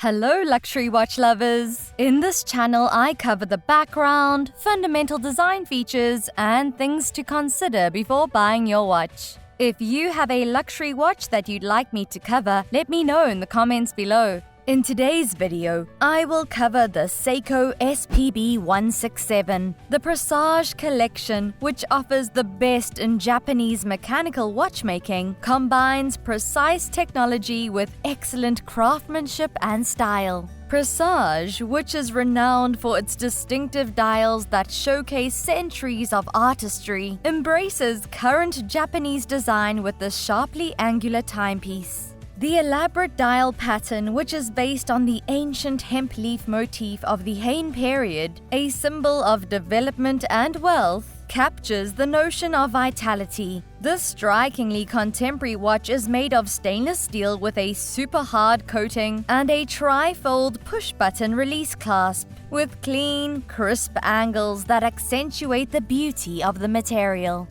Hello luxury watch lovers! In this channel, I cover the background, fundamental design features, and things to consider before buying your watch. If you have a luxury watch that you'd like me to cover, let me know in the comments below. In today's video, I will cover the Seiko SPB167, the Presage collection, which offers the best in Japanese mechanical watchmaking, combines precise technology with excellent craftsmanship and style. Presage, which is renowned for its distinctive dials that showcase centuries of artistry, embraces current Japanese design with the sharply angular timepiece. The elaborate dial pattern, which is based on the ancient hemp leaf motif of the Heian period, a symbol of development and wealth, captures the notion of vitality. This strikingly contemporary watch is made of stainless steel with a super hard coating and a tri-fold push-button release clasp, with clean, crisp angles that accentuate the beauty of the material.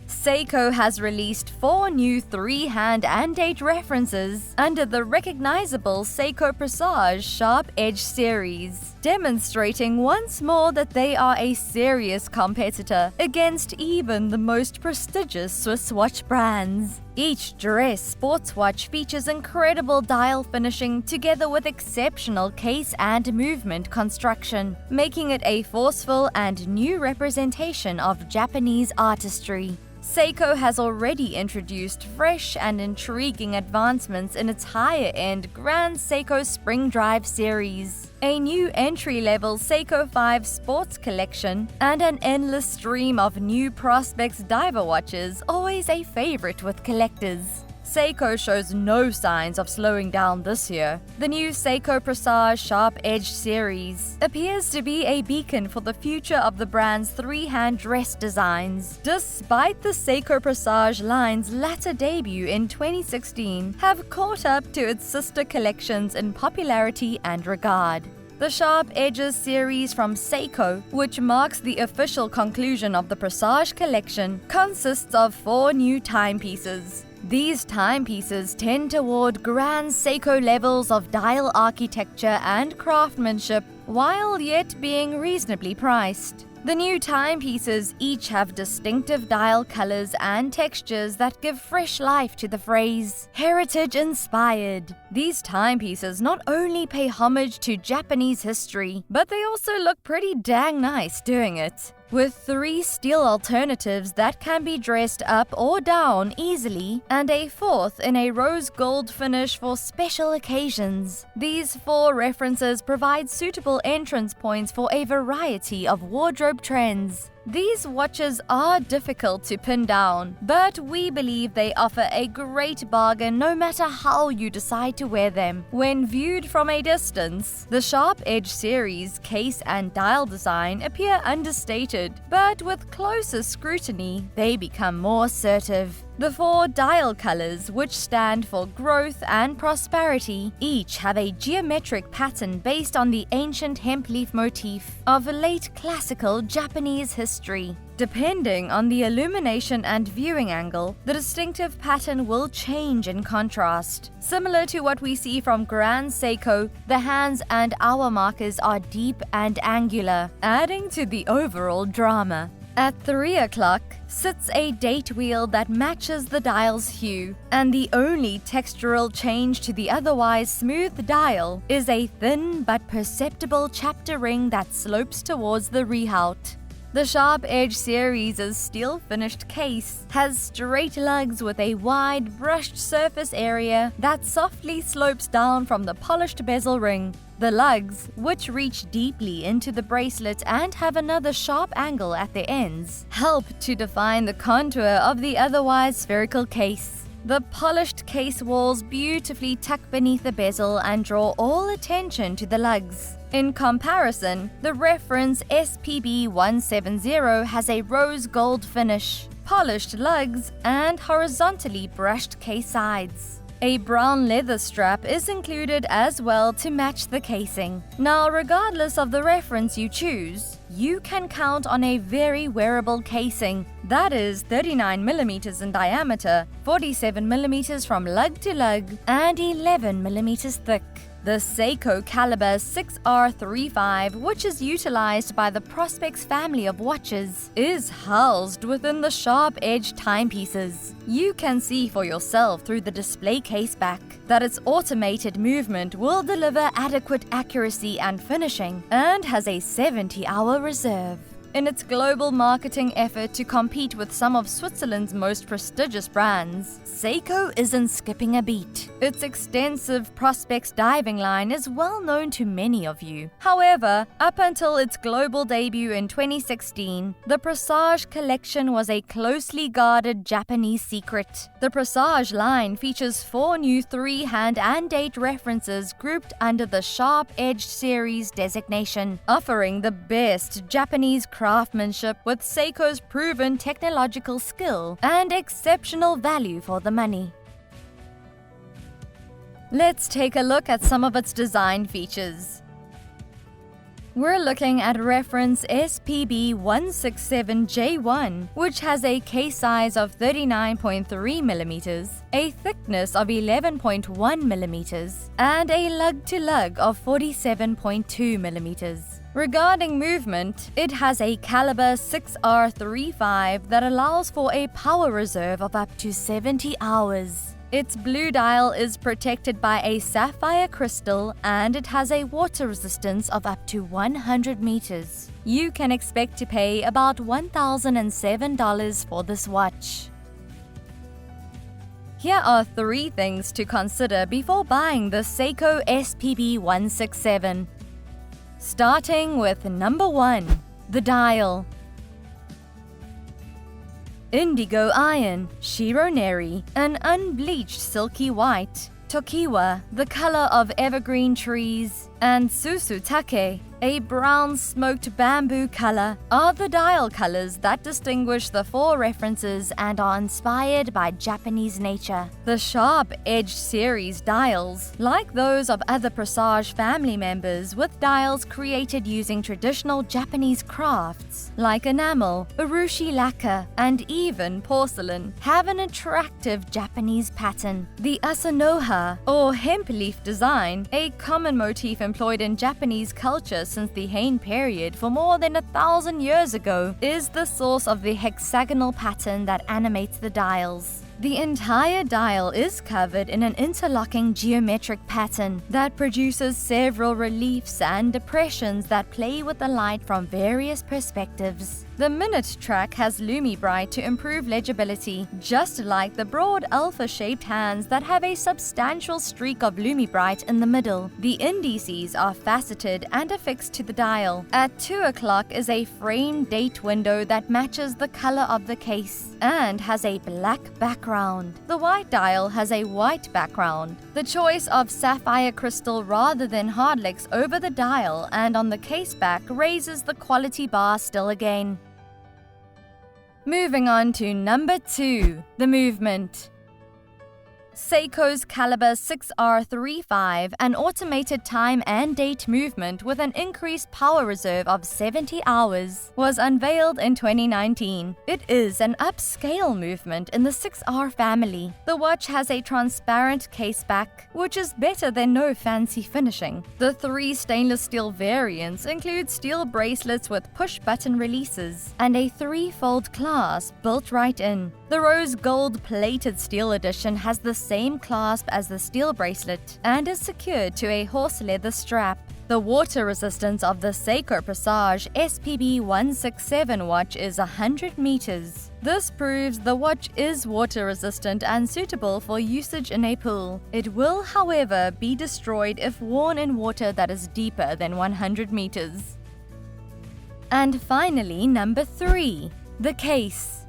Seiko has released 4 new 3-hand and date references under the recognizable Seiko Presage Sharp Edge series, demonstrating once more that they are a serious competitor against even the most prestigious Swiss watch brands. Each dress sports watch features incredible dial finishing together with exceptional case and movement construction, making it a forceful and new representation of Japanese artistry. Seiko has already introduced fresh and intriguing advancements in its higher-end Grand Seiko Spring Drive series, a new entry-level Seiko 5 sports collection, and an endless stream of new Prospects diver watches, always a favorite with collectors. Seiko shows no signs of slowing down this year. The new Seiko Presage Sharp Edge series appears to be a beacon for the future of the brand's 3-hand dress designs, despite the Seiko Presage line's latter debut in 2016 have caught up to its sister collections in popularity and regard. The Sharp Edges series from Seiko, which marks the official conclusion of the Presage collection, consists of 4 new timepieces. These timepieces tend toward Grand Seiko levels of dial architecture and craftsmanship, while yet being reasonably priced. The new timepieces each have distinctive dial colors and textures that give fresh life to the phrase heritage-inspired. These timepieces not only pay homage to Japanese history, but they also look pretty dang nice doing it. With 3 steel alternatives that can be dressed up or down easily, and a 4th in a rose gold finish for special occasions. These 4 references provide suitable entrance points for a variety of wardrobe trends. These watches are difficult to pin down, but we believe they offer a great bargain no matter how you decide to wear them. When viewed from a distance, the Sharp Edge series case and dial design appear understated, but with closer scrutiny, they become more assertive. The 4 dial colors, which stand for growth and prosperity, each have a geometric pattern based on the ancient hemp leaf motif of late classical Japanese history. Depending on the illumination and viewing angle, the distinctive pattern will change in contrast. Similar to what we see from Grand Seiko, the hands and hour markers are deep and angular, adding to the overall drama. At 3 o'clock sits a date wheel that matches the dial's hue, and the only textural change to the otherwise smooth dial is a thin but perceptible chapter ring that slopes towards the rehaut. The Sharp Edge series' steel-finished case has straight lugs with a wide, brushed surface area that softly slopes down from the polished bezel ring. The lugs, which reach deeply into the bracelet and have another sharp angle at their ends, help to define the contour of the otherwise spherical case. The polished case walls beautifully tuck beneath the bezel and draw all attention to the lugs. In comparison, the reference SPB170 has a rose gold finish, polished lugs, and horizontally brushed case sides. A brown leather strap is included as well to match the casing. Now, regardless of the reference you choose, you can count on a very wearable casing that is 39mm in diameter, 47mm from lug to lug, and 11mm thick. The Seiko Caliber 6R35, which is utilized by the Prospex family of watches, is housed within the sharp-edged timepieces. You can see for yourself through the display case back that its automated movement will deliver adequate accuracy and finishing, and has a 70-hour reserve. In its global marketing effort to compete with some of Switzerland's most prestigious brands, Seiko isn't skipping a beat. Its extensive Prospex diving line is well known to many of you. However, up until its global debut in 2016, the Presage collection was a closely guarded Japanese secret. The Presage line features 4 new 3-hand and date references grouped under the Sharp-Edged Series designation, offering the best Japanese craftsmanship with Seiko's proven technological skill and exceptional value for the money. Let's take a look at some of its design features. We're looking at reference SPB167J1, which has a case size of 39.3mm, a thickness of 11.1mm, and a lug-to-lug of 47.2mm. Regarding movement, it has a Caliber 6R35 that allows for a power reserve of up to 70 hours. Its blue dial is protected by a sapphire crystal, and it has a water resistance of up to 100 meters. You can expect to pay about $1,007 for this watch. Here are 3 things to consider before buying the Seiko SPB167. Starting with number 1, the dial. Indigo iron, Shironeri, an unbleached silky white, Tokiwa, the color of evergreen trees, and Susutake, a brown smoked bamboo color, are the dial colors that distinguish the 4 references and are inspired by Japanese nature. The Sharp-Edged Series dials, like those of other Presage family members with dials created using traditional Japanese crafts, like enamel, urushi-lacquer, and even porcelain, have an attractive Japanese pattern. The asanoha, or hemp leaf design, a common motif employed in Japanese culture since the Heian period for more than 1,000 years ago, is the source of the hexagonal pattern that animates the dials. The entire dial is covered in an interlocking geometric pattern that produces several reliefs and depressions that play with the light from various perspectives. The minute track has LumiBright to improve legibility, just like the broad alpha-shaped hands that have a substantial streak of LumiBright in the middle. The indices are faceted and affixed to the dial. At 2 o'clock is a framed date window that matches the color of the case and has a black background. The white dial has a white background. The choice of sapphire crystal rather than hardlex over the dial and on the case back raises the quality bar still again. Moving on to number 2, the movement. Seiko's Caliber 6R35, an automated time and date movement with an increased power reserve of 70 hours, was unveiled in 2019. It is an upscale movement in the 6R family. The watch has a transparent case back, which is better than no fancy finishing. The 3 stainless steel variants include steel bracelets with push-button releases and a 3-fold clasp built right in. The rose gold-plated steel edition has the same clasp as the steel bracelet and is secured to a horse leather strap. The water resistance of the Seiko Presage SPB167 watch is 100 meters. This proves the watch is water resistant and suitable for usage in a pool. It will, however, be destroyed if worn in water that is deeper than 100 meters. And finally, number 3, the case.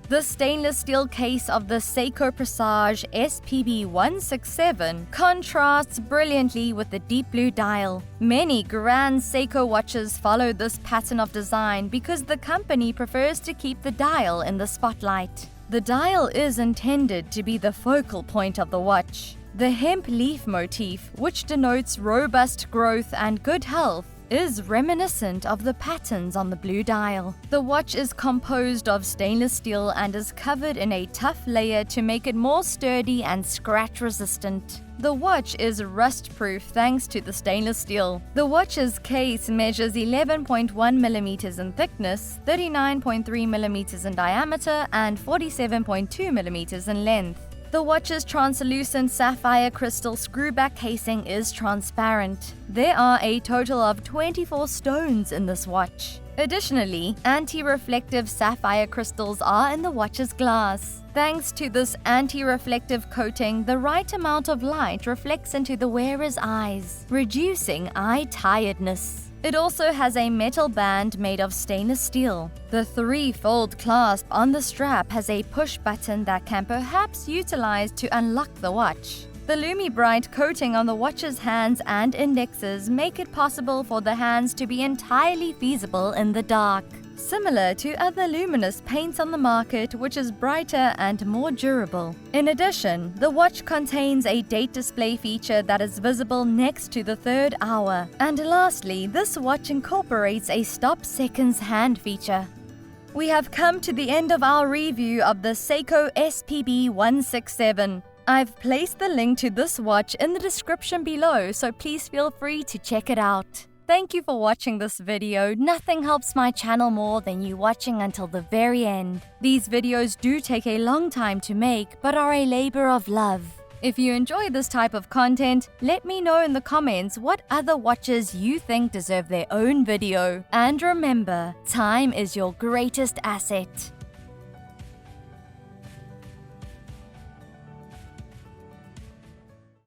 The stainless steel case of the Seiko Presage SPB167 contrasts brilliantly with the deep blue dial. Many grand Seiko watches follow this pattern of design because the company prefers to keep the dial in the spotlight. The dial is intended to be the focal point of the watch. The hemp leaf motif, which denotes robust growth and good health, is reminiscent of the patterns on the blue dial. The watch is composed of stainless steel and is covered in a tough layer to make it more sturdy and scratch-resistant. The watch is rust-proof thanks to the stainless steel. The watch's case measures 11.1 mm in thickness, 39.3 mm in diameter, and 47.2 mm in length. The watch's translucent sapphire crystal screwback casing is transparent. There are a total of 24 stones in this watch. Additionally, anti-reflective sapphire crystals are in the watch's glass. Thanks to this anti-reflective coating, the right amount of light reflects into the wearer's eyes, reducing eye tiredness. It also has a metal band made of stainless steel. The 3-fold clasp on the strap has a push button that can perhaps utilize to unlock the watch. The Lumi-Bright coating on the watch's hands and indexes make it possible for the hands to be entirely feasible in the dark, similar to other luminous paints on the market, which is brighter and more durable. In addition, the watch contains a date display feature that is visible next to the 3rd hour. And lastly, this watch incorporates a stop seconds hand feature. We have come to the end of our review of the Seiko SPB167. I've placed the link to this watch in the description below, so please feel free to check it out. Thank you for watching this video. Nothing helps my channel more than you watching until the very end. These videos do take a long time to make, but are a labor of love. If you enjoy this type of content, let me know in the comments what other watches you think deserve their own video. And remember, time is your greatest asset.